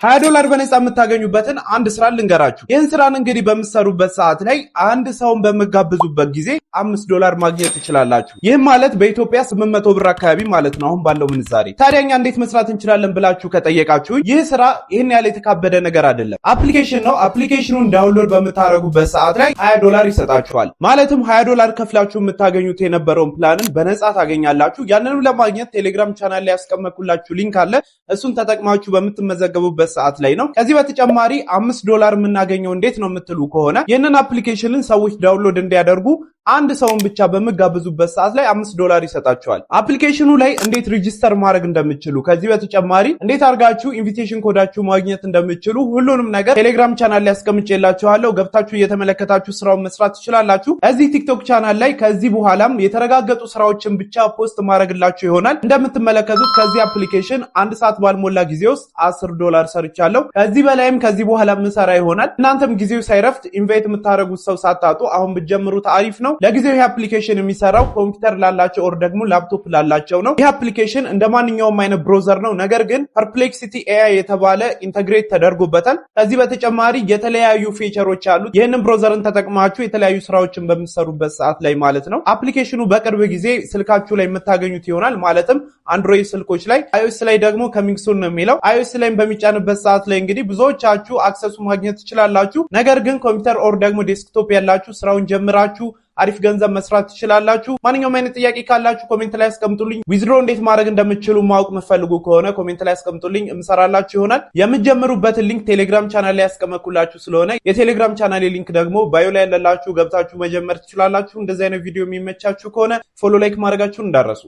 $20 በነፃ የምታገኙበትን አንድ ስራ ልንገራችሁ። ይህን ስራን እንግዲህ በምትሰሩበት ሰዓት ላይ አንድ ሰውን በመጋብዙበት ጊዜ $5 ማግኘት ትችላላችሁ። ይህም ማለት በኢትዮጵያ 800 ብር አካባቢ ማለት ነው አሁን ባለው ምንዛሬ። ታዲያኛ እንዴት መስራት እንችላለን ብላችሁ ከጠየቃችሁ ይህ ስራ ይህን ያለ የተካበደ ነገር አይደለም። አፕሊኬሽን ነው። አፕሊኬሽኑን ዳውንሎድ በምታደርጉበት ሰዓት ላይ $20 ይሰጣችኋል። ማለትም $20 ከፍላችሁ የምታገኙት የነበረውን ፕላንን በነፃ ታገኛላችሁ። ያንንም ለማግኘት ቴሌግራም ቻናል ላይ ያስቀመጥኩላችሁ ሊንክ አለ። እሱን ተጠቅማችሁ በምትመዘገቡበት ሰዓት ላይ ነው። ከዚህ በተጨማሪ $5 የምናገኘው እንዴት ነው የምትሉ ከሆነ ይህንን አፕሊኬሽንን ሰዎች ዳውንሎድ እንዲያደርጉ አንድ ሰውን ብቻ በመጋብዙበት ሰዓት ላይ $5 ይሰጣቸዋል። አፕሊኬሽኑ ላይ እንዴት ሬጂስተር ማድረግ እንደምትችሉ ከዚህ በተጨማሪ እንዴት አድርጋችሁ ኢንቪቴሽን ኮዳችሁ ማግኘት እንደምትችሉ ሁሉንም ነገር ቴሌግራም ቻናል ላይ አስቀምጬላችኋለሁ። ገብታችሁ እየተመለከታችሁ ስራውን መስራት ትችላላችሁ። እዚህ ቲክቶክ ቻናል ላይ ከዚህ በኋላም የተረጋገጡ ስራዎችን ብቻ ፖስት ማድረግላችሁ ይሆናል። እንደምትመለከቱት ከዚህ አፕሊኬሽን አንድ ሰዓት ባልሞላ ጊዜ ውስጥ $10 ሰርቻለሁ። ከዚህ በላይም ከዚህ በኋላ ምሰራ ይሆናል። እናንተም ጊዜው ሳይረፍት ኢንቫይት የምታደርጉት ሰው ሳታጡ አሁን ብትጀምሩት አሪፍ ነው። ለጊዜው ይህ አፕሊኬሽን የሚሰራው ኮምፒውተር ላላቸው ኦር ደግሞ ላፕቶፕ ላላቸው ነው። ይህ አፕሊኬሽን እንደማንኛውም አይነት ብራውዘር ነው። ነገር ግን ፐርፕሌክሲቲ ኤአይ የተባለ ኢንተግሬት ተደርጎበታል። ከዚህ በተጨማሪ የተለያዩ ፊቸሮች አሉት። ይህንን ብራውዘርን ተጠቅማችሁ የተለያዩ ስራዎችን በምትሰሩበት ሰዓት ላይ ማለት ነው። አፕሊኬሽኑ በቅርብ ጊዜ ስልካችሁ ላይ የምታገኙት ይሆናል። ማለትም አንድሮይድ ስልኮች ላይ፣ iOS ላይ ደግሞ ከሚንግ ሱን ነው የሚለው። iOS ላይ በሚጫንበት ሰዓት ላይ እንግዲህ ብዙዎቻችሁ አክሰሱ ማግኘት ትችላላችሁ። ነገር ግን ኮምፒውተር ኦር ደግሞ ዴስክቶፕ ያላችሁ ስራውን ጀምራችሁ አሪፍ ገንዘብ መስራት ትችላላችሁ። ማንኛውም አይነት ጥያቄ ካላችሁ ኮሜንት ላይ አስቀምጡልኝ። ዊዝድሮ እንዴት ማድረግ እንደምትችሉ ማወቅ መፈልጉ ከሆነ ኮሜንት ላይ አስቀምጡልኝ፣ እምሰራላችሁ ይሆናል። የምትጀምሩበትን ሊንክ ቴሌግራም ቻናል ላይ ያስቀመጥኩላችሁ ስለሆነ የቴሌግራም ቻናል ሊንክ ደግሞ ባዮ ላይ ያለላችሁ ገብታችሁ መጀመር ትችላላችሁ። እንደዚህ አይነት ቪዲዮ የሚመቻችሁ ከሆነ ፎሎ ላይክ ማድረጋችሁን እንዳትረሱ።